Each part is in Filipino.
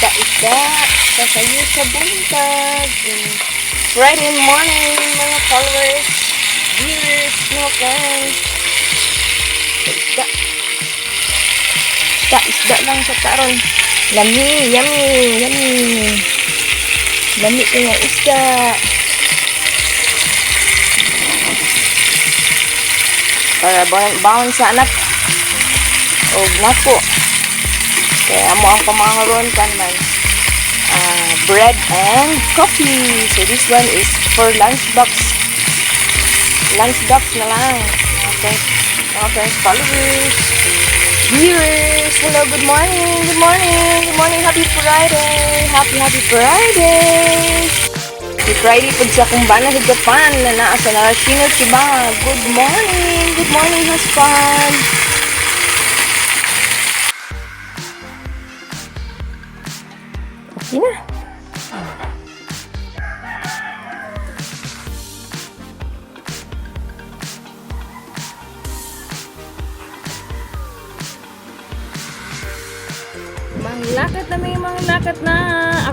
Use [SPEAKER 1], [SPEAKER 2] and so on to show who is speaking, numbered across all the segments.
[SPEAKER 1] isda-isda sasayo sa buntag. Friday morning, mga followers, viewers, no friends. Isda. Isda lang sa taron. Lami, yummy, yummy. Lami ko yung isda. Para baon sa anak. O nako. Kaya amo ang pamangron kan man. Bread and coffee. So this one is for lunchbox. Lunchbox na lang. Okay. Okay, followers, viewers, hello, good morning, good morning, good morning, happy Friday, happy Friday. Happy Friday po sa kumbana sa Japan na naa sa Narashino, Chiba. Good morning, husband. Okay na. Manglakad na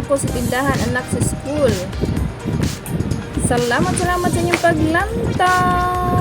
[SPEAKER 1] ako sa tindahan, anak sa school. Salamat sa inyong paglantaw.